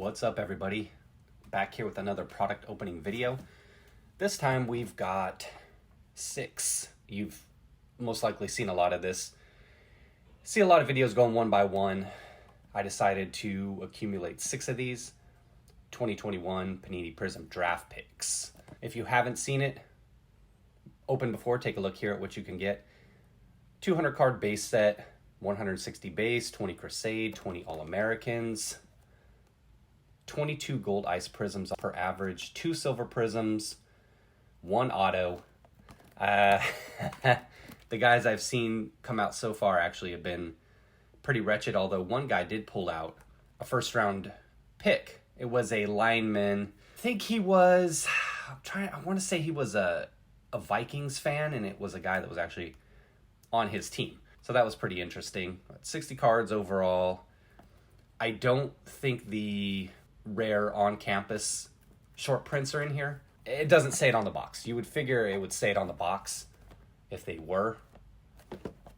What's up, everybody? Back here with another product opening video. This time we've got 6. You've most likely seen a lot of this. See a lot of videos going one by one. I decided to accumulate 6 of these 2021 Panini Prizm draft picks. If you haven't seen it open before, take a look here at what you can get. 200 card base set, 160 base, 20 Crusade, 20 All-Americans, 22 gold ice prisms per average, 2 silver prisms, 1 auto. The guys I've seen come out so far actually have been pretty wretched, although one guy did pull out a first round pick. It was a lineman. I think he was, I want to say he was a Vikings fan, and it was a guy that was actually on his team. So that was pretty interesting. 60 cards overall. I don't think the rare on-campus short prints are in here. It doesn't say it on the box. You would figure it would say it on the box if they were.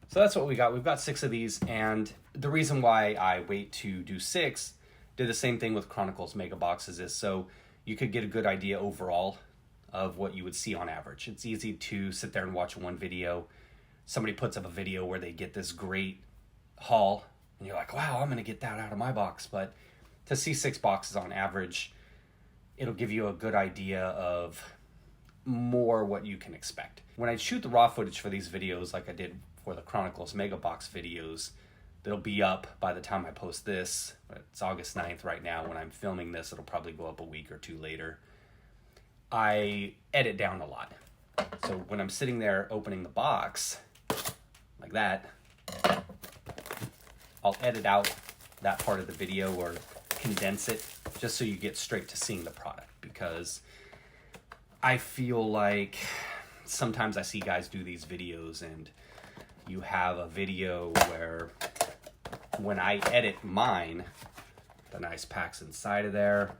So that's what we got. We've got 6 of these, and the reason why I wait to do 6, did the same thing with Chronicles mega boxes, is so you could get a good idea overall of what you would see on average. It's easy to sit there and watch one video. Somebody puts up a video where they get this great haul, and you're like, wow, I'm going to get that out of my box. But to see 6 boxes on average, it'll give you a good idea of more what you can expect. When I shoot the raw footage for these videos, like I did for the Chronicles Mega Box videos, that'll be up by the time I post this. It's August 9th right now. When I'm filming this, it'll probably go up a week or 2 later. I edit down a lot. So when I'm sitting there opening the box, like that, I'll edit out that part of the video or condense it just so you get straight to seeing the product, because I feel like sometimes I see guys do these videos and you have a video where when I edit mine, the nice packs inside of there,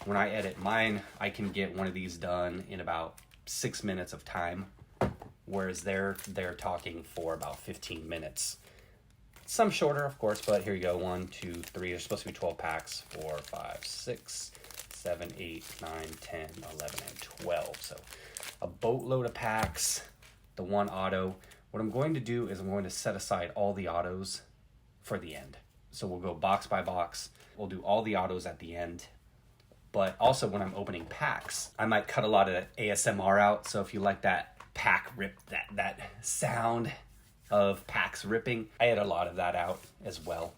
when I edit mine, I can get one of these done in about 6 minutes of time, whereas they're talking for about 15 minutes. Some shorter, of course, but here you go. 1, 2, 3. There's supposed to be 12 packs. 4, 5, 6, 7, 8, 9, 10, 11, and 12. So a boatload of packs, the 1 auto. What I'm going to do is I'm going to set aside all the autos for the end. So we'll go box by box. We'll do all the autos at the end. But also when I'm opening packs, I might cut a lot of ASMR out. So if you like that pack rip, that sound of packs ripping, I had a lot of that out as well,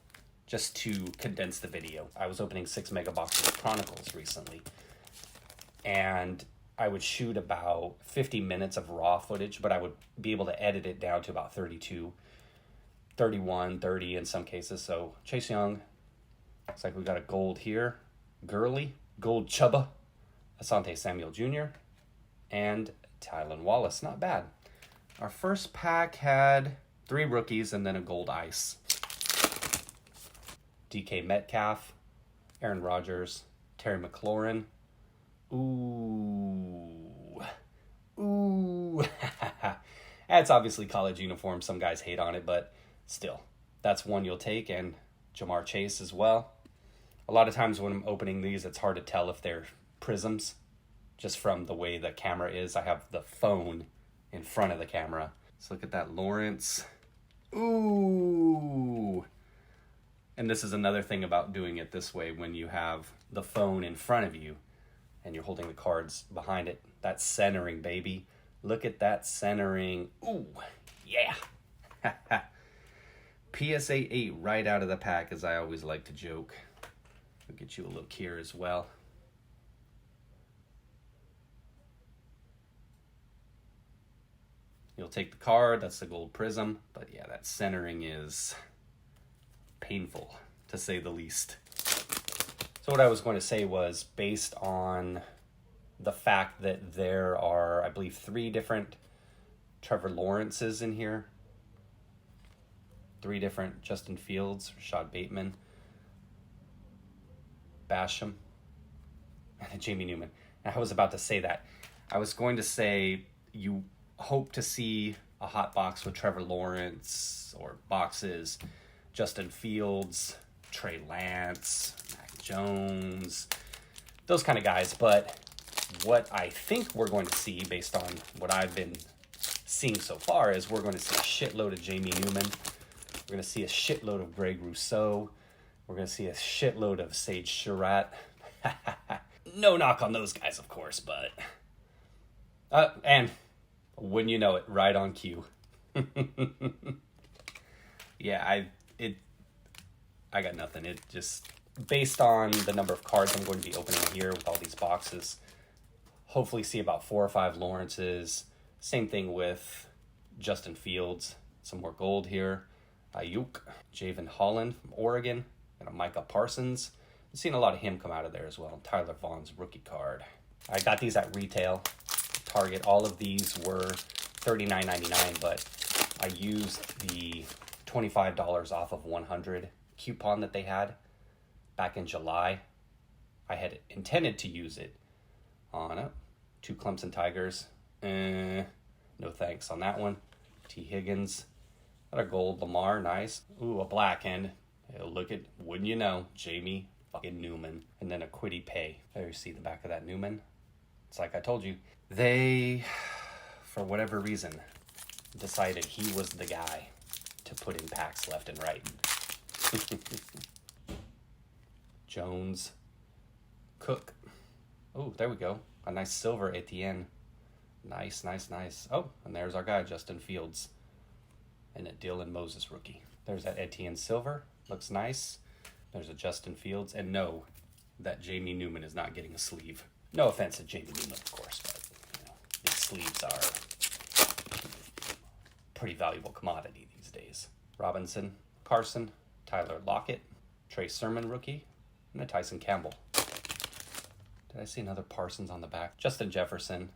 just to condense the video. I was opening 6 mega boxes of Chronicles recently, and I would shoot about 50 minutes of raw footage, but I would be able to edit it down to about 32, 31, 30 in some cases. So Chase Young, looks like we got a gold here. Gurley, gold Chubba, Asante Samuel Jr., and Tylan Wallace. Not bad. Our first pack had 3 rookies and then a gold ice. DK Metcalf, Aaron Rodgers, Terry McLaurin. Ooh. That's obviously college uniform. Some guys hate on it, but still, that's one you'll take. And Jamar Chase as well. A lot of times when I'm opening these, it's hard to tell if they're prisms just from the way the camera is. I have the phone in front of the camera. So look at that, Lawrence. Ooh. And this is another thing about doing it this way, when you have the phone in front of you and you're holding the cards behind it. That's centering, baby. Look at that centering. Ooh, yeah. PSA 8 right out of the pack, as I always like to joke. We'll get you a look here as well. You'll take the card, that's the gold prism, but yeah, that centering is painful, to say the least. So what I was going to say was, based on the fact that there are, I believe, 3 different Trevor Lawrences in here, 3 different Justin Fields, Rashod Bateman, Basham, and Jamie Newman. And I was about to say that. I was going to say you hope to see a hot box with Trevor Lawrence, or boxes Justin Fields, Trey Lance, Mac Jones, those kind of guys. But what I think we're going to see, based on what I've been seeing so far, is we're going to see a shitload of Jamie Newman. We're going to see a shitload of Greg Rousseau. We're going to see a shitload of Sage Surratt. No knock on those guys, of course, but... and wouldn't you know it, right on cue. Yeah, I got nothing. It just, based on the number of cards I'm going to be opening here with all these boxes, hopefully see about 4 or 5 Lawrences. Same thing with Justin Fields. Some more gold here. Ayuk, Javen Holland from Oregon, and a Micah Parsons. I've seen a lot of him come out of there as well. Tyler Vaughn's rookie card. I got these at retail, Target. All of these were $39.99, but I used the $25 off of 100 coupon that they had back in July. I had intended to use it on 2 Clemson Tigers. No thanks on that one. T. Higgins. Got a gold Lamar, nice. Ooh, a black end. Look at, wouldn't you know, Jamie fucking Newman. And then a Quiddy Pay. There you see the back of that Newman. It's like I told you. They, for whatever reason, decided he was the guy to put in packs left and right. Jones. Cook. Oh, there we go. A nice silver Etienne. Nice, nice, nice. Oh, and there's our guy, Justin Fields. And a Dylan Moses rookie. There's that Etienne silver. Looks nice. There's a Justin Fields. And no, that Jamie Newman is not getting a sleeve. No offense to Jamie Newman, of course, but these sleeves are pretty valuable commodity these days. Robinson, Carson, Tyler Lockett, Trey Sermon rookie, and a Tyson Campbell. Did I see another Parsons on the back? Justin Jefferson,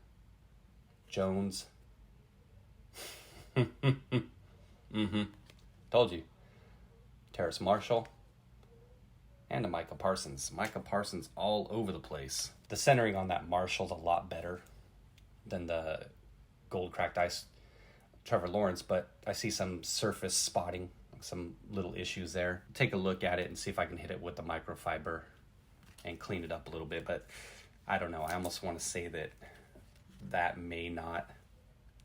Jones. Told you. Terrace Marshall. And a Micah Parsons. Micah Parsons all over the place. The centering on that Marshall's a lot better than the gold cracked ice Trevor Lawrence, but I see some surface spotting, some little issues there. Take a look at it and see if I can hit it with the microfiber and clean it up a little bit, but I don't know. I almost want to say that that may not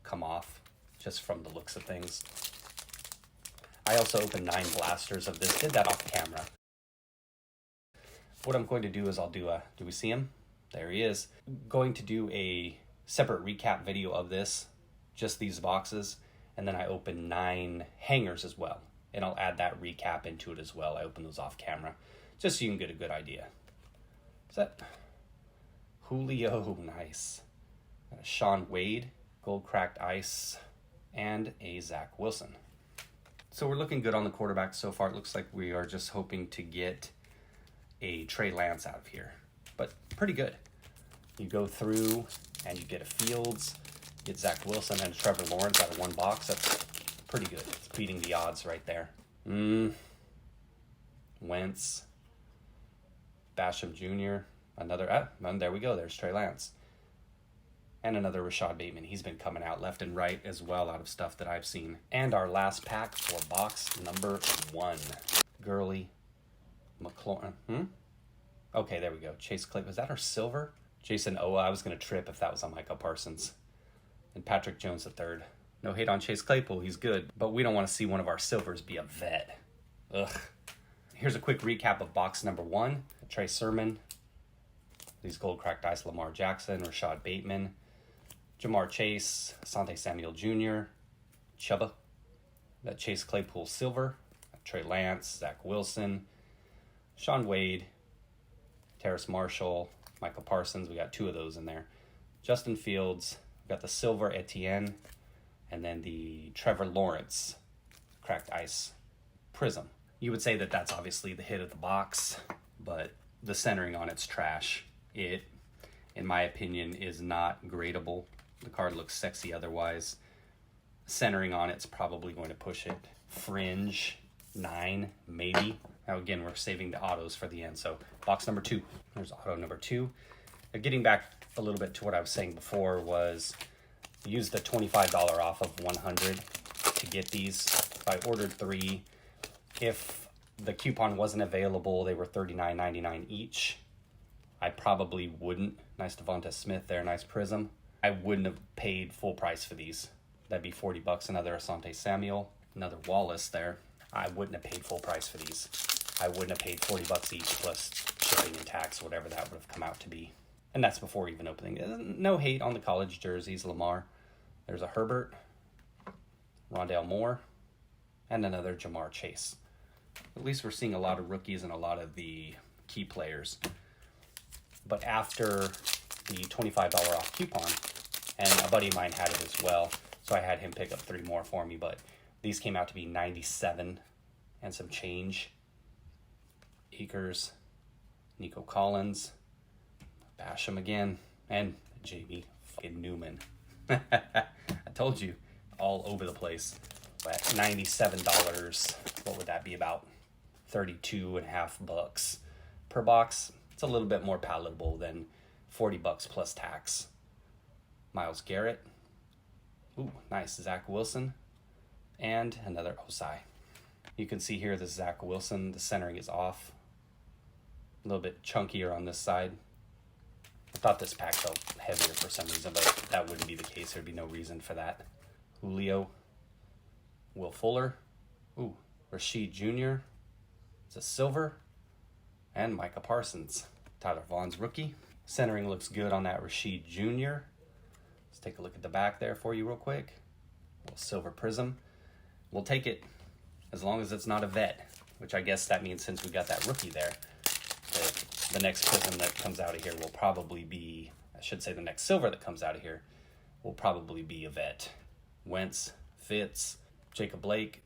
come off just from the looks of things. I also opened 9 blasters of this. Did that off camera. What I'm going to do is I'll do do we see him? There he is. Going to do a separate recap video of this, just these boxes, and then I open 9 hangers as well. And I'll add that recap into it as well. I open those off camera, just so you can get a good idea. Is that Julio? Nice. And a Sean Wade, gold cracked ice, and a Zach Wilson. So we're looking good on the quarterback so far. It looks like we are just hoping to get a Trey Lance out of here, but pretty good. You go through and you get a Fields, get Zach Wilson and a Trevor Lawrence out of one box. That's pretty good. It's beating the odds right there. Wentz, Basham Jr., another, and there we go. There's Trey Lance. And another Rashod Bateman. He's been coming out left and right as well out of stuff that I've seen. And our last pack for box number 1. Gurley, McLaurin. Okay, there we go. Chase Clay. Was that our silver? Jason Owa. I was going to trip if that was on Micah Parsons. And Patrick Jones III. No hate on Chase Claypool. He's good. But we don't want to see one of our silvers be a vet. Ugh. Here's a quick recap of box number 1. Trey Sermon. These gold cracked ice. Lamar Jackson. Rashod Bateman. Jamar Chase. Asante Samuel Jr. Chuba. That Chase Claypool silver. Trey Lance. Zach Wilson. Sean Wade. Terrace Marshall. Michael Parsons. We got 2 of those in there. Justin Fields. We got the silver Etienne. And then the Trevor Lawrence cracked ice Prizm. You would say that that's obviously the hit of the box, but the centering on it's trash. It, in my opinion, is not gradable. The card looks sexy otherwise. Centering on it's probably going to push it. Fringe, 9, maybe. Now again, we're saving the autos for the end. So box number 2. There's auto number 2. Now, getting back a little bit to what I was saying before was use the $25 off of 100 to get these. I ordered 3. If the coupon wasn't available, they were $39.99 each. I probably wouldn't. Nice DeVonta Smith there, nice Prizm. I wouldn't have paid full price for these. That'd be $40. Another Asante Samuel, another Wallace there. I wouldn't have paid full price for these. I wouldn't have paid $40 each plus shipping and tax, whatever that would have come out to be. And that's before even opening. No hate on the college jerseys, Lamar. There's a Herbert, Rondale Moore, and another Jamar Chase. At least we're seeing a lot of rookies and a lot of the key players. But after the $25 off coupon, and a buddy of mine had it as well, so I had him pick up 3 more for me, but these came out to be $97 and some change. Akers, Nico Collins, Basham again, and JB fucking Newman. I told you, all over the place. At $97, what would that be, about $32.50 per box? It's a little bit more palatable than $40 plus tax. Myles Garrett. Ooh, nice. Zach Wilson. And another Osai. You can see here the Zach Wilson, the centering is off. A little bit chunkier on this side. I thought this pack felt heavier for some reason, but that wouldn't be the case. There'd be no reason for that. Julio. Will Fuller. Ooh, Rashod Jr. It's a silver. And Micah Parsons. Tyler Vaughn's rookie. Centering looks good on that Rashod Jr. Let's take a look at the back there for you real quick. A little silver Prizm. We'll take it as long as it's not a vet, which I guess that means since we got that rookie there, the next Prizm that comes out of here will probably be, I should say the next silver that comes out of here will probably be a vet. Wentz, Fitz, Jacob Blake,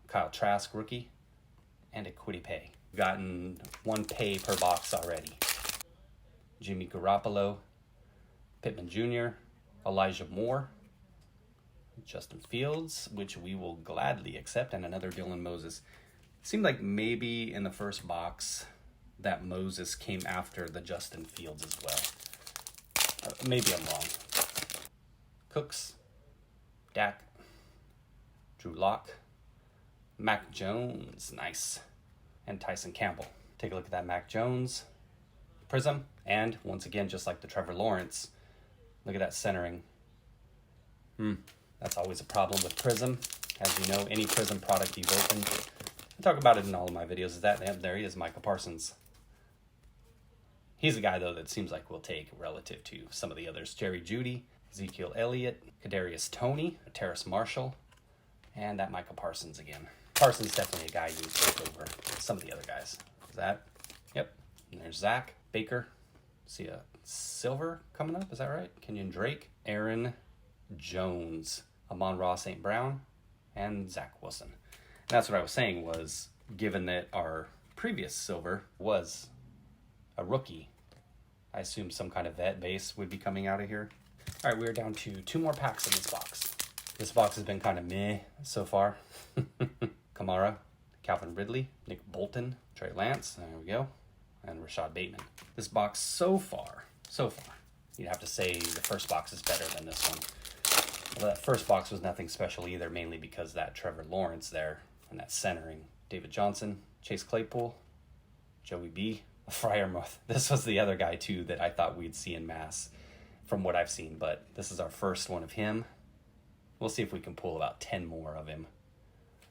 Kyle Trask rookie, and a Quiddy Pay. We've gotten 1 pay per box already. Jimmy Garoppolo, Pittman Jr., Elijah Moore, Justin Fields, which we will gladly accept, and another Dylan Moses. It seemed like maybe in the first box that Moses came after the Justin Fields as well. Maybe I'm wrong. Cooks, Dak, Drew Lock, Mac Jones, nice, and Tyson Campbell. Take a look at that Mac Jones Prizm, and once again, just like the Trevor Lawrence, look at that centering. That's always a problem with Prizm. As you know, any Prizm product you've opened, I talk about it in all of my videos, is that there he is, Micah Parsons. He's a guy, though, that seems like we'll take relative to some of the others. Jerry Jeudy, Ezekiel Elliott, Kadarius Toney, Terrace Marshall, and that Micah Parsons again. Parsons definitely a guy you would take over some of the other guys. Is that? Yep. And there's Zach Baker. See a silver coming up, is that right? Kenyon Drake, Aaron Jones, Amon-Ra St. Brown, and Zach Wilson. And that's what I was saying was, given that our previous silver was a rookie, I assume some kind of vet base would be coming out of here. All right, we're down to 2 more packs in this box. This box has been kind of meh so far. Kamara, Calvin Ridley, Nick Bolton, Trey Lance, there we go, and Rashod Bateman. This box so far, you'd have to say the first box is better than this one. Well, that first box was nothing special either, mainly because that Trevor Lawrence there and that centering. David Johnson, Chase Claypool, Joey B, Freiermuth. This was the other guy, too, that I thought we'd see in mass from what I've seen, but this is our first one of him. We'll see if we can pull about 10 more of him.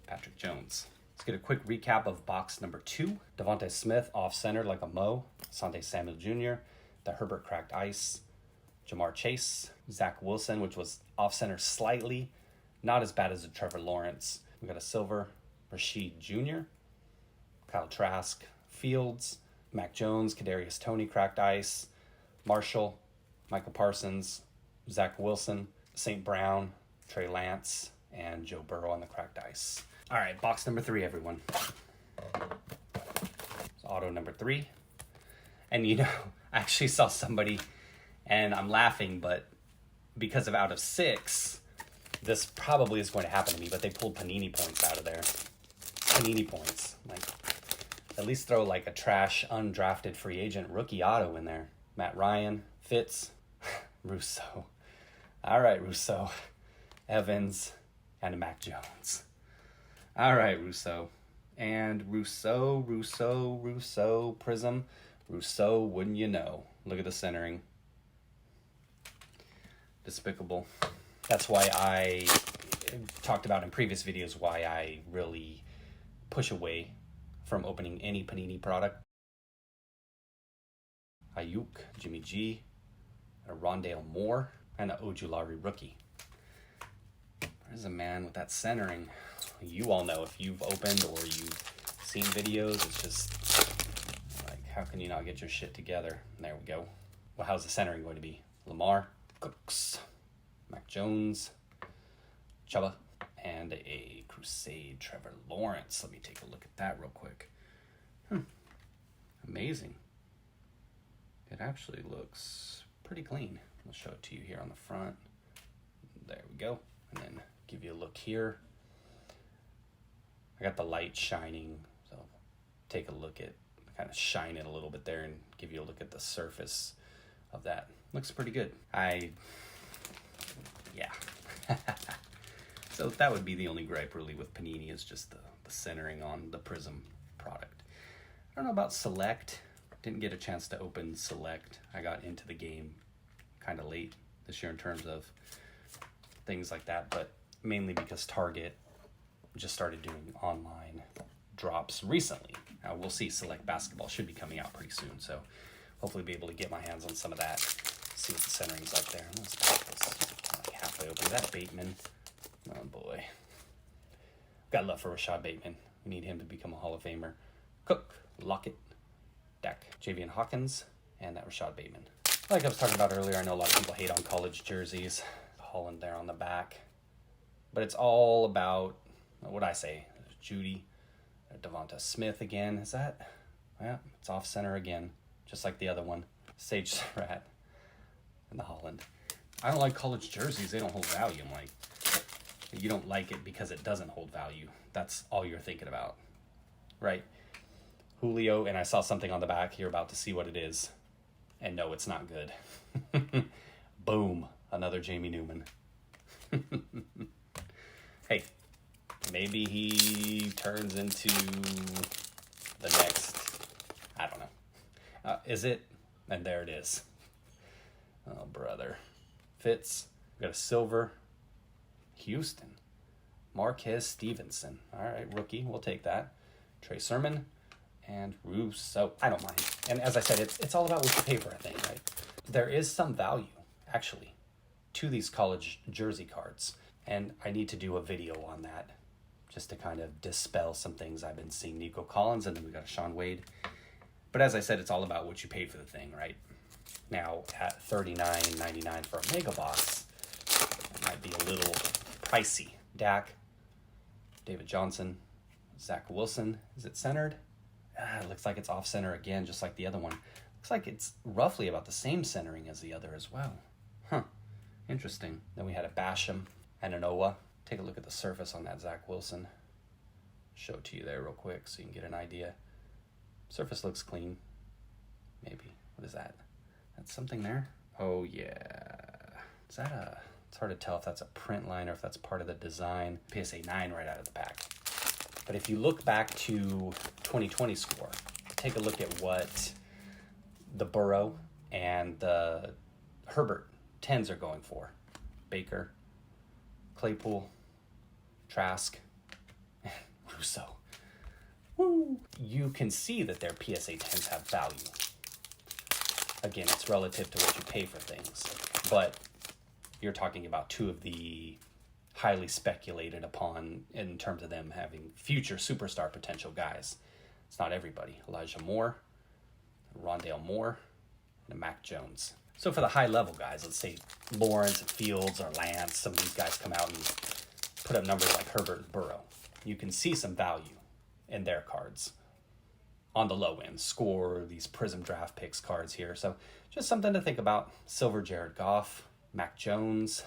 Patrick Jones. Let's get a quick recap of box number 2. DeVonta Smith off-center like a Mo. Asante Samuel Jr. The Herbert cracked ice. Jamar Chase. Zach Wilson, which was off-center slightly. Not as bad as the Trevor Lawrence. We got a silver. Rashod Jr. Kyle Trask. Fields. Mac Jones. Kadarius Toney cracked ice. Marshall. Michael Parsons. Zach Wilson. St. Brown. Trey Lance. And Joe Burrow on the cracked ice. All right, box number 3, everyone. It's auto number 3. And you know, I actually saw somebody, and I'm laughing, but because of out of 6, this probably is going to happen to me, but they pulled Panini points out of there. Panini points. Like, at least throw like a trash, undrafted free agent rookie auto in there. Matt Ryan, Fitz, Russo. All right, Russo. Evans, and Mac Jones. All right, Russo. And Rousseau, Prizm. Rousseau, wouldn't you know? Look at the centering. Despicable. That's why I talked about in previous videos why I really push away from opening any Panini product. Ayuk, Jimmy G, a Rondale Moore, and an Ojulari rookie. There's a man with that centering. You all know if you've opened or you've seen videos, it's just like, how can you not get your shit together? And there we go. Well, how's the centering going to be? Lamar, Cooks, Mac Jones, Chuba, and a Crusade Trevor Lawrence. Let me take a look at that real quick. Amazing. It actually looks pretty clean. I'll show it to you here on the front. There we go. And then give you a look here. I got the light shining, so take a look at, kind of shine it a little bit there and give you a look at the surface of that. Looks pretty good. Yeah. So that would be the only gripe really with Panini, is just the centering on the Prizm product. I don't know about Select. Didn't get a chance to open Select. I got into the game kind of late this year in terms of things like that, but mainly because Target just started doing online drops recently. Now we'll see. Select Basketball should be coming out pretty soon, so hopefully be able to get my hands on some of that, see what the centering's like there. Let's put this like halfway open. Is that Bateman? Oh boy. Got love for Rashod Bateman. We need him to become a Hall of Famer. Cook, Lockett, Dak, Javian Hawkins, and that Rashod Bateman. Like I was talking about earlier, I know a lot of people hate on college jerseys. Holland there on the back. But it's all about, what I say, Judy, DeVonta Smith again. Is that? Yeah, it's off center again, just like the other one. Sage Surratt and the Holland. I don't like college jerseys. They don't hold value. I'm like, you don't like it because it doesn't hold value. That's all you're thinking about, right? Julio, and I saw something on the back. You're about to see what it is. And no, it's not good. Boom. Another Jamie Newman. Hey, maybe he turns into the next, I don't know. Is it? And there it is. Oh, brother. Fitz. We got a silver. Houston. Marquez Stevenson. All right, rookie. We'll take that. Trey Sermon. And Rousseau. I don't mind. And as I said, it's all about what you pay for a thing, right? There is some value, actually, to these college jersey cards. And I need to do a video on that just to kind of dispel some things I've been seeing. Nico Collins, and then we got a Shaun Wade. But as I said, it's all about what you paid for the thing, right? Now, at $39.99 for a mega box, it might be a little pricey. Dak, David Johnson, Zach Wilson. Is it centered? It looks like it's off center again, just like the other one. Looks like it's roughly about the same centering as the other as well. Huh. Interesting. Then we had a Basham and an Owa. Take a look at the surface on that Zach Wilson. Show it to you there real quick so you can get an idea. Surface looks clean. Maybe. What is that? That's something there? Oh, yeah. Is that a... It's hard to tell if that's a print line or if that's part of the design. PSA 9 right out of the pack. But if you look back to 2020 score, take a look at what the Burrow and the Herbert 10s are going for. Baker, Claypool, Trask, Rousseau. Woo! You can see that their PSA 10s have value. Again, it's relative to what you pay for things. But you're talking about two of the highly speculated upon in terms of them having future superstar potential guys. It's not everybody. Elijah Moore, Rondale Moore, and Mac Jones. So for the high level guys, let's say Lawrence and Fields or Lance, some of these guys come out and put up numbers like Herbert and Burrow. You can see some value in their cards on the low end. Score these Prizm draft picks cards here. So just something to think about. Silver Jared Goff, Mac Jones,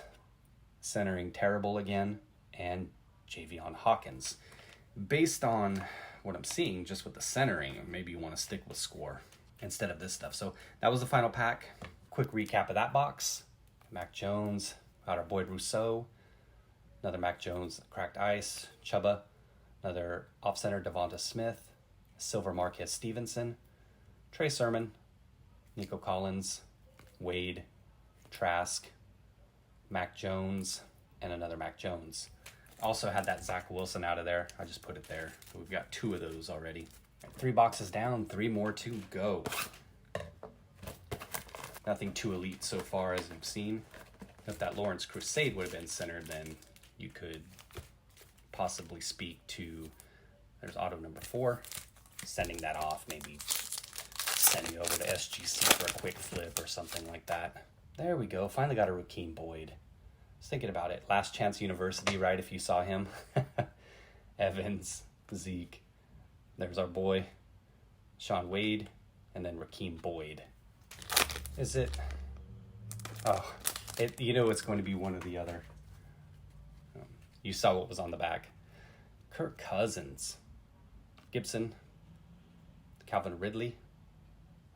centering terrible again, and Javian Hawkins. Based on what I'm seeing, just with the centering, maybe you want to stick with score instead of this stuff. So that was the final pack. Quick recap of that box. Mac Jones, got our boy Rousseau, another Mac Jones, cracked ice, Chuba, Another off-center DeVonta Smith, silver Marquez Stevenson, Trey Sermon, Nico Collins, Wade, Trask, Mac Jones, and another Mac Jones. Also had that Zach Wilson out of there. I just put it there. We've got 2 of those already. 3 boxes down, 3 more to go. Nothing too elite so far as you've seen. If that Lawrence Crusade would have been centered, then you could possibly speak to, there's auto number 4, sending that off, maybe sending it over to SGC for a quick flip or something like that. There we go, finally got a Rakeem Boyd. I was thinking about it, Last Chance University, right, if you saw him. Evans, Zeke, there's our boy, Sean Wade, and then Rakeem Boyd. Is it, oh, you know it's going to be one or the other. You saw what was on the back. Kirk Cousins, Gibson, Calvin Ridley,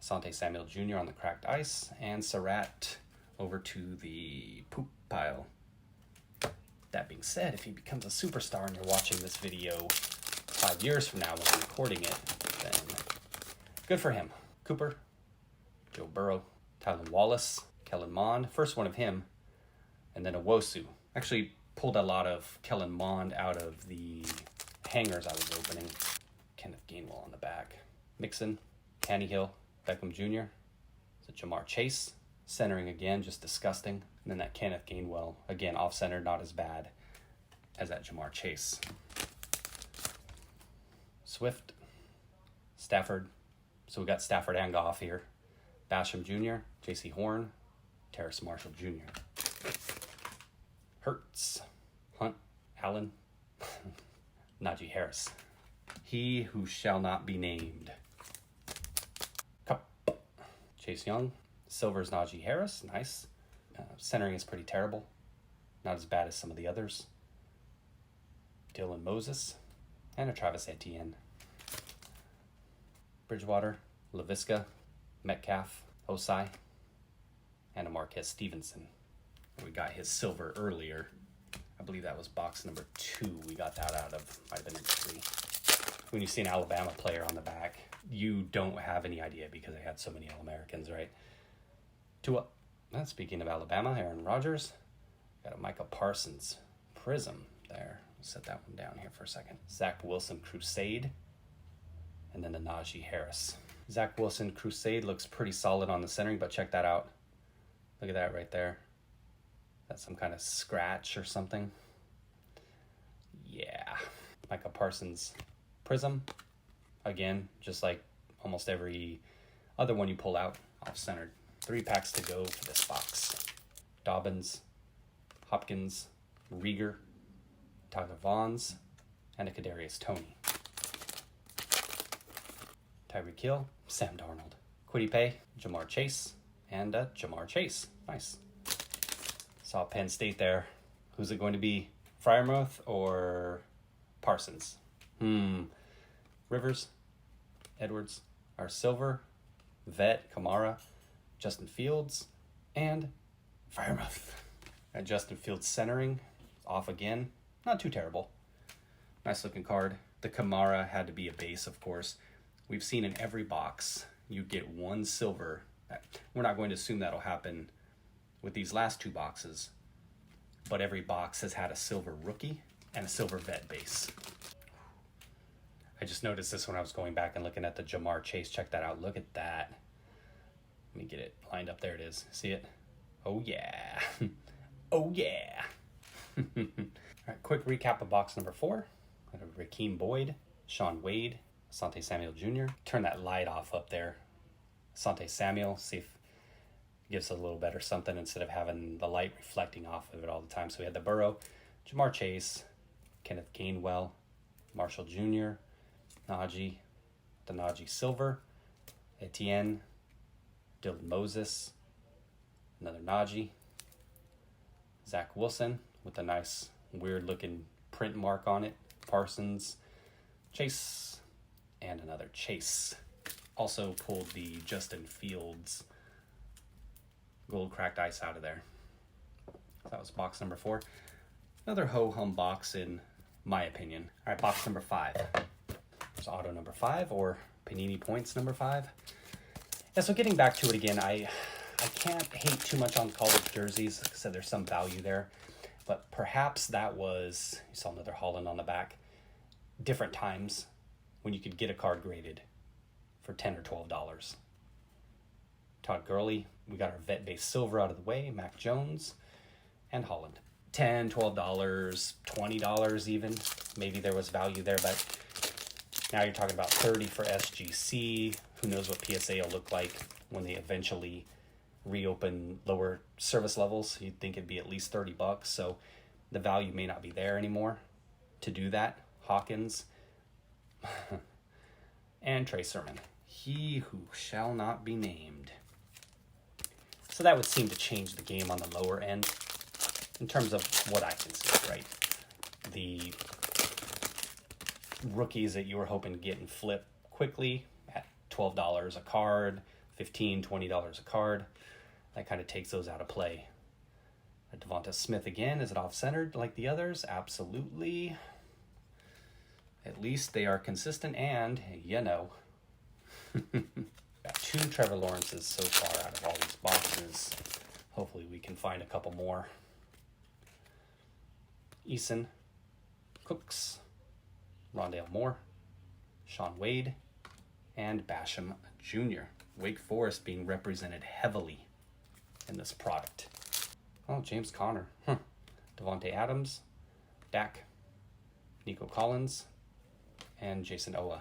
Asante Samuel Jr. on the cracked ice, and Surratt over to the poop pile. That being said, if he becomes a superstar and you're watching this video 5 years from now when I'm recording it, then good for him. Cooper, Joe Burrow, Tylan Wallace, Kellen Mond, first one of him, and then Owosu. Actually pulled a lot of Kellen Mond out of the hangers I was opening. Kenneth Gainwell on the back. Mixon, Tannehill, Beckham Jr., it's a Jamar Chase, centering again, just disgusting. And then that Kenneth Gainwell, again, off-center, not as bad as that Jamar Chase. Swift, Stafford, so we got Stafford and Goff here. Basham Jr., J.C. Horn, Terrace Marshall Jr. Hurts, Hunt, Allen, Najee Harris. He who shall not be named. Cup, Chase Young, Silver's Najee Harris, nice. Centering is pretty terrible, not as bad as some of the others. Dylan Moses, and a Travis Etienne. Bridgewater, LaVisca, Metcalf, Osai, and a Marquez Stevenson. We got his silver earlier. I believe that was box number 2 we got that out of. Might have been number 3. When you see an Alabama player on the back, you don't have any idea because they had so many All-Americans, right? Tua. Speaking of Alabama, Aaron Rodgers. Got a Micah Parsons Prizm there. Set that one down here for a second. Zach Wilson Crusade. And then the Najee Harris. Zach Wilson Crusade looks pretty solid on the centering, but check that out. Look at that right there. That's some kind of scratch or something. Yeah. Micah Parsons Prizm. Again, just like almost every other one you pull out, off-centered. 3 packs to go for this box. Dobbins, Hopkins, Rieger, Tyler Vaughns, and a Kadarius Toney. Tyreek Hill, Sam Darnold. Kwity Paye, Jamar Chase, and Jamar Chase. Nice. Saw Penn State there. Who's it going to be? Freiermuth or Parsons? Rivers, Edwards, our silver, Vet, Kamara, Justin Fields, and Freiermuth. Justin Fields centering, off again. Not too terrible. Nice looking card. The Kamara had to be a base, of course. We've seen in every box, you get 1 silver. We're not going to assume that'll happen with these last 2 boxes, but every box has had a silver rookie and a silver vet base. I just noticed this when I was going back and looking at the Jamar Chase. Check that out. Look at that. Let me get it lined up. There it is. See it? Oh, yeah. Oh, yeah. All right, quick recap of box number 4. Rakeem Boyd, Sean Wade, Asante Samuel Jr. Turn that light off up there. Asante Samuel, see if it gives a little better something instead of having the light reflecting off of it all the time. So we had the Burrow, Jamar Chase, Kenneth Gainwell, Marshall Jr., Najee, the Najee Silver, Etienne, Dylan Moses, another Najee, Zach Wilson with a nice weird looking print mark on it, Parsons, Chase, and another Chase. Also pulled the Justin Fields gold cracked ice out of there. That was box number 4. Another ho-hum box in my opinion. All right, box number 5. There's auto number 5 or Panini Points number 5. Yeah, so getting back to it again, I can't hate too much on college jerseys. Like I said, there's some value there. But perhaps that was, you saw another Holland on the back, different times when you could get a card graded for $10 or $12. Todd Gurley, we got our vet base silver out of the way, Mac Jones, and Holland. $10, $12, $20 even. Maybe there was value there, but now you're talking about $30 for SGC. Who knows what PSA will look like when they eventually reopen lower service levels. You'd think it'd be at least $30, so the value may not be there anymore to do that. Hawkins and Trey Sermon, he who shall not be named. So that would seem to change the game on the lower end in terms of what I can see, right? The rookies that you were hoping to get and flip quickly at $12 a card, $15, $20 a card, that kind of takes those out of play. DeVonta Smith again, is it off-centered like the others? Absolutely. At least they are consistent and, you know. Got 2 Trevor Lawrences so far out of all these boxes. Hopefully we can find a couple more. Eason, Cooks, Rondale Moore, Sean Wade, and Basham Jr. Wake Forest being represented heavily in this product. Oh, James Conner. Devontae Adams, Dak, Nico Collins, and Jason Owa.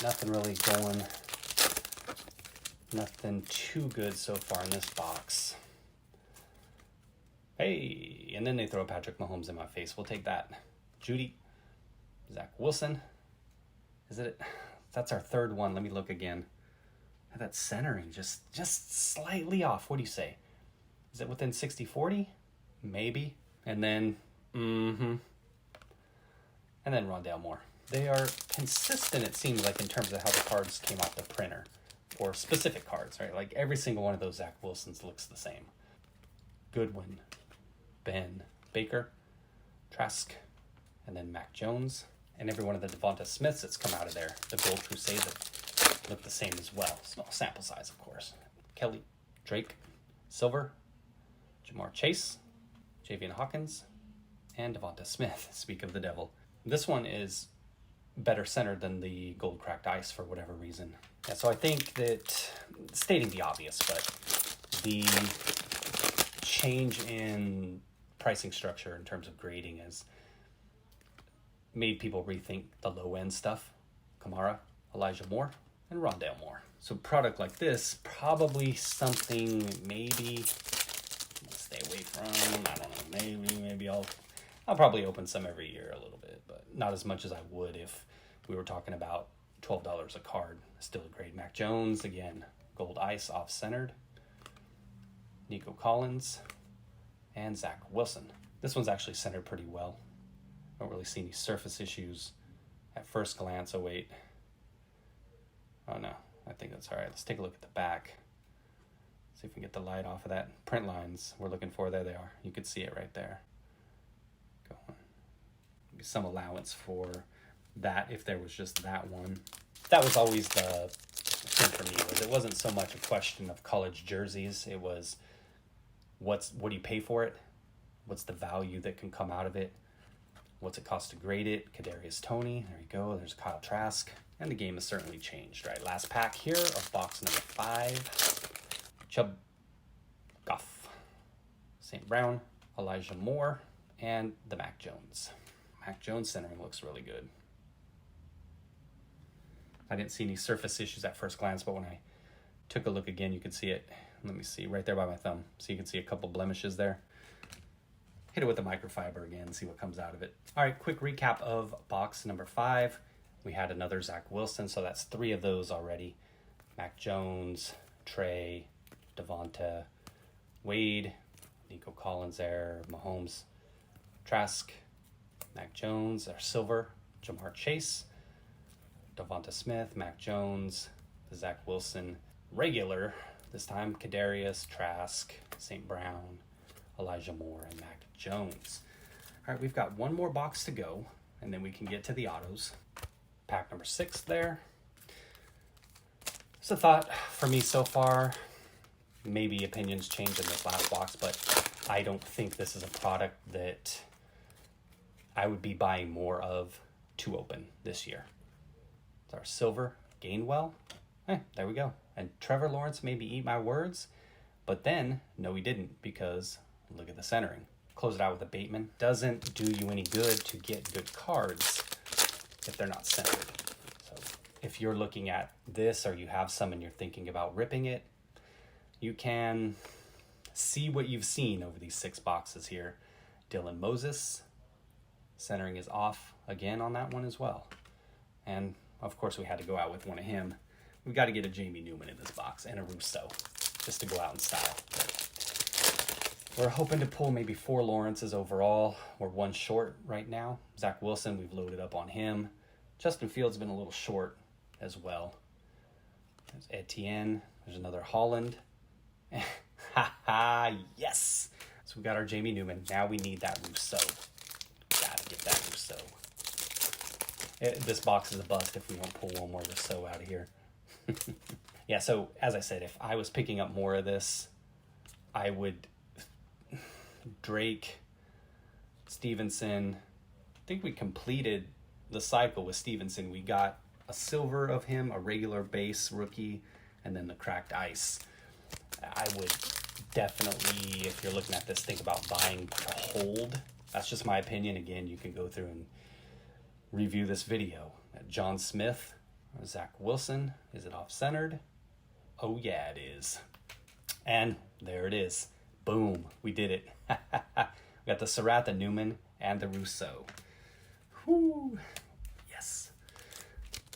Nothing really going. Nothing too good so far in this box. Hey, and then they throw Patrick Mahomes in my face. We'll take that. Judy, Zach Wilson. Is it? That's our third one. Let me look again. That centering just slightly off. What do you say? Is it within 60-40? Maybe. And then, and then Rondale Moore. They are consistent, it seems like, in terms of how the cards came off the printer. Or specific cards, right? Like every single one of those Zach Wilsons looks the same. Goodwin, Ben, Baker, Trask, and then Mac Jones. And every one of the DeVonta Smiths that's come out of there, the Gold Crusade, that look the same as well. Small sample size, of course. Kelly, Drake, Silver, Jamar Chase, Javian Hawkins, and DeVonta Smith. Speak of the devil. This one is better centered than the gold cracked ice for whatever reason. Yeah, so I think that, stating the obvious, but the change in pricing structure in terms of grading has made people rethink the low end stuff. Kamara, Elijah Moore, and Rondale Moore. So product like this, probably something maybe stay away from. I don't know, maybe I'll probably open some every year a little bit, but not as much as I would if we were talking about $12 a card. Still a great Mac Jones, again, gold ice off-centered. Nico Collins, and Zach Wilson. This one's actually centered pretty well. Don't really see any surface issues at first glance. Oh wait. Oh no, I think that's all right. Let's take a look at the back. See if we can get the light off of that. Print lines we're looking for, there they are. You could see it right there. Go on. Maybe some allowance for that if there was just that one. That was always the thing for me, was it wasn't so much a question of college jerseys. It was what do you pay for it? What's the value that can come out of it? What's it cost to grade it? Kadarius Toney, there you go. There's Kyle Trask. And the game has certainly changed, right? Last pack here of box number 5. Chubb, Goff, St. Brown, Elijah Moore, and the Mac Jones. Mac Jones centering looks really good. I didn't see any surface issues at first glance, but when I took a look again, you could see it. Let me see, right there by my thumb. So you can see a couple blemishes there. Hit it with the microfiber again, see what comes out of it. All right, quick recap of box number 5. We had another Zach Wilson, so that's 3 of those already. Mac Jones, Trey, DeVonta, Wade, Nico Collins there, Mahomes, Trask, Mac Jones, our silver, Jamar Chase, DeVonta Smith, Mac Jones, Zach Wilson, regular, this time Kadarius, Trask, St. Brown, Elijah Moore, and Mac Jones. All right, we've got one more box to go. and then we can get to the autos. Pack number 6 there. It's a thought for me so far. Maybe opinions change in this last box, but I don't think this is a product that I would be buying more of to open this year. It's our silver Gainwell. There we go. And Trevor Lawrence maybe eat my words, but then, no he didn't, because look at the centering. Close it out with a Bateman. Doesn't do you any good to get good cards if they're not centered. So if you're looking at this or you have some and you're thinking about ripping it, you can see what you've seen over these 6 boxes here. Dylan Moses, centering is off again on that one as well. And of course we had to go out with one of him. We've got to get a Jamie Newman in this box and a Rousseau just to go out in style. We're hoping to pull maybe 4 Lawrences overall. We're 1 short right now. Zach Wilson, we've loaded up on him. Justin Fields been a little short as well. There's Etienne. There's another Holland. Yes! So we got our Jamie Newman. Now we need that Rousseau. Gotta get that Rousseau. This box is a bust if we don't pull one more Rousseau out of here. Yeah, so as I said, if I was picking up more of this, I would Drake, Stevenson. I think we completed the cycle with Stevenson. We got a silver of him, a regular base rookie, and then the cracked ice. I would definitely, if you're looking at this, think about buying to hold. That's just my opinion. Again, you can go through and review this video. John Smith, Zach Wilson. Is it off-centered? Oh yeah, it is. And there it is. Boom, we did it. We got the Surratt, the Newman, and the Rousseau. Whoo, yes.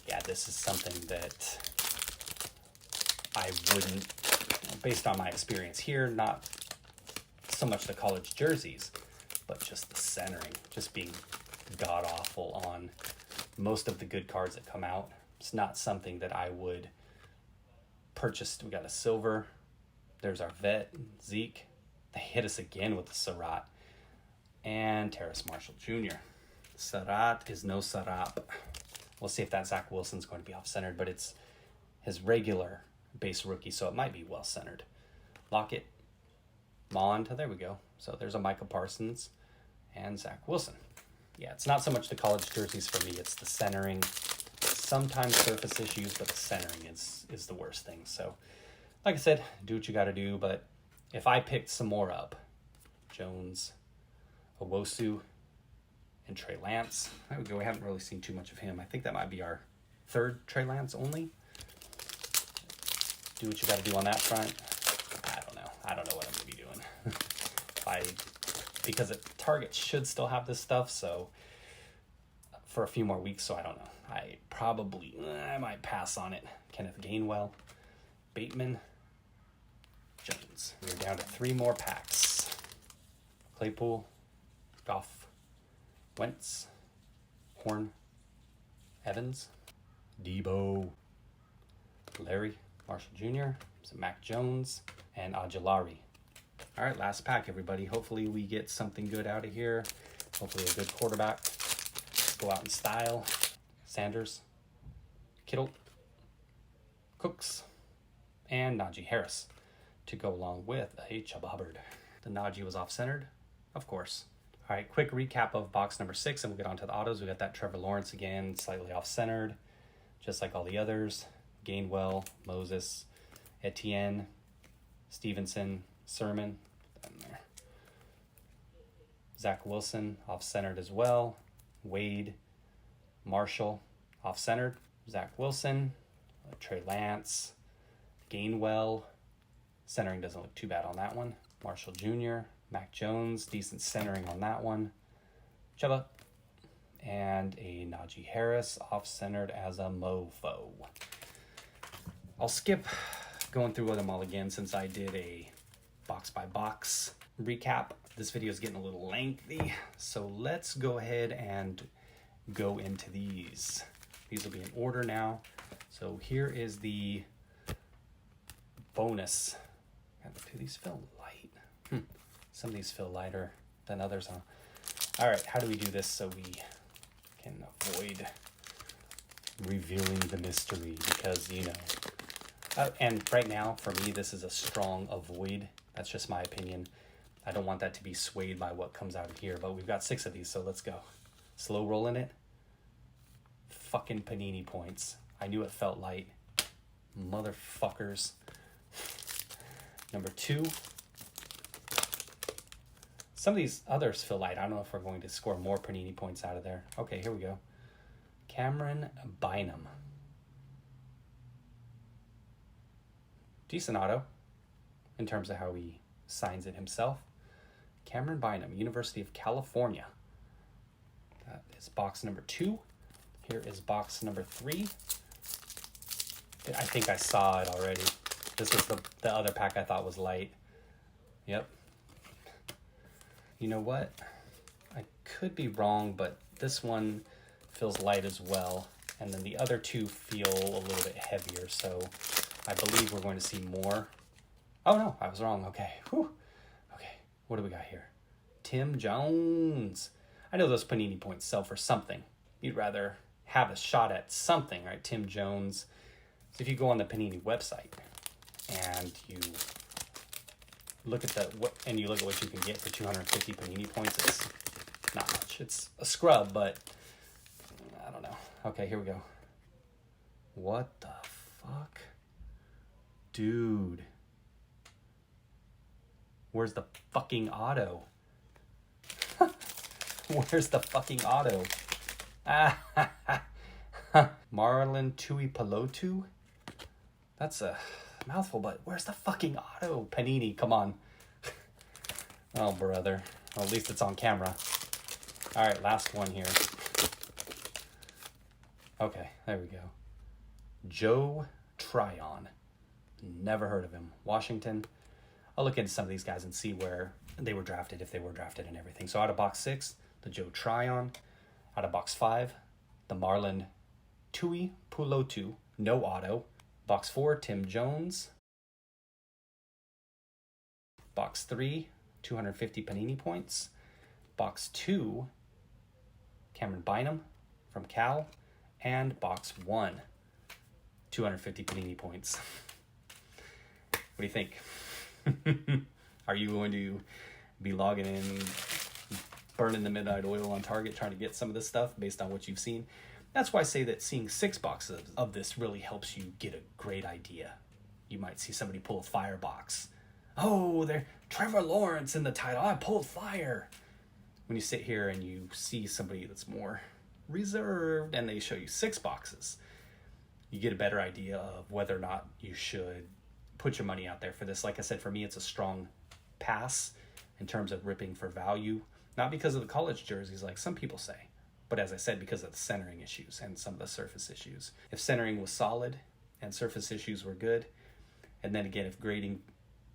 Yeah, this is something that I wouldn't, based on my experience here, not so much the college jerseys, but just the centering, just being god-awful on most of the good cards that come out. It's not something that I would purchase. We got a silver. There's our vet, Zeke. They hit us again with the Surratt. And Terrace Marshall Jr. Surratt is no Surratt. We'll see if that Zach Wilson's going to be off-centered, but it's his regular base rookie, so it might be well-centered. Lockett, Mond, there we go. So there's a Micah Parsons and Zach Wilson. Yeah, it's not so much the college jerseys for me, it's the centering. Sometimes surface issues, but the centering is the worst thing. So, like I said, do what you got to do. But if I picked some more up, Jones, Owosu, and Trey Lance. There we go. We haven't really seen too much of him. I think that might be our 3rd Trey Lance only. Do what you got to do on that front. I don't know. I don't know what I'm going to be doing. Because Target should still have this stuff, so for a few more weeks, so I don't know. I might pass on it. Kenneth Gainwell, Bateman, Jones. We're down to 3 more packs. Claypool, Goff, Wentz, Horn, Evans, Debo, Larry, Marshall Jr., some Mac Jones, and Ojulari. All right, last pack, everybody. Hopefully we get something good out of here. Hopefully a good quarterback. Go out in style. Sanders, Kittle, Cooks, and Najee Harris to go along with a Chuba Hubbard. The Najee was off-centered, of course. All right, quick recap of box number 6, and we'll get on to the autos. We got that Trevor Lawrence again, slightly off-centered, just like all the others. Gainwell, Moses, Etienne, Stevenson, Sermon. There. Zach Wilson, off-centered as well. Wade, Marshall, off-centered. Zach Wilson, Trey Lance, Gainwell. Centering doesn't look too bad on that one. Marshall Jr., Mac Jones, decent centering on that one. Chuba, and a Najee Harris, off-centered as a mofo. I'll skip going through them all again since I did a box-by-box recap. This video is getting a little lengthy, so let's go ahead and go into these. These will be in order now. So here is the bonus. Do these feel light? Some of these feel lighter than others, huh? All right, how do we do this so we can avoid revealing the mystery because, you know. And right now, for me, this is a strong avoid. That's just my opinion. I don't want that to be swayed by what comes out of here, but we've got 6 of these, so let's go. Slow rolling it. Fucking panini points. I knew it felt light. Motherfuckers. Number 2. Some of these others feel light. I don't know if we're going to score more panini points out of there. Okay, here we go. Cameron Bynum. Decent auto in terms of how he signs it himself. Cameron Bynum, University of California. That is box number 2. Here is box number 3. I think I saw it already. This was the other pack I thought was light. Yep. You know what? I could be wrong, but this one feels light as well. And then the other 2 feel a little bit heavier, so I believe we're going to see more. Oh no, I was wrong. Okay. Whew. Okay, what do we got here? Tim Jones. I know those panini points sell for something. You'd rather have a shot at something, right? Tim Jones. So if you go on the Panini website and you look at what you can get for 250 Panini points, it's not much. It's a scrub, but I don't know. Okay, here we go. What the fuck? Dude. Where's the fucking auto? Where's the fucking auto? Marlon Tuipulotu? That's a mouthful, but where's the fucking auto? Panini, come on. Oh, brother. Well, at least it's on camera. All right, last one here. Okay, there we go. Joe Tryon. Never heard of him. Washington. I'll look into some of these guys and see where they were drafted, if they were drafted and everything. So out of box 6, the Joe Tryon. Out of box 5, the Marlon Tuipulotu. No auto. Box 4, Tim Jones. Box 3, 250 Panini points. Box 2, Cameron Bynum from Cal. And box 1, 250 Panini points. What do you think? Are you going to be logging in, burning the midnight oil on Target, trying to get some of this stuff based on what you've seen? That's why I say that seeing 6 boxes of this really helps you get a great idea. You might see somebody pull a fire box. Oh, they're Trevor Lawrence in the title. I pulled fire. When you sit here and you see somebody that's more reserved and they show you 6 boxes, you get a better idea of whether or not you should put your money out there for this. Like I said, for me, it's a strong pass in terms of ripping for value. Not because of the college jerseys like some people say, but as I said, because of the centering issues and some of the surface issues. If centering was solid and surface issues were good, and then again, if grading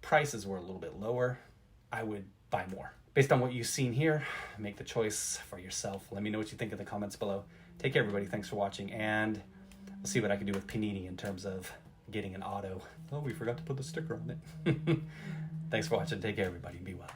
prices were a little bit lower, I would buy more. Based on what you've seen here, make the choice for yourself. Let me know what you think in the comments below. Take care, everybody. Thanks for watching, and we'll see what I can do with Panini in terms of getting an auto. Oh, we forgot to put the sticker on it. Thanks for watching. Take care, everybody. Be well.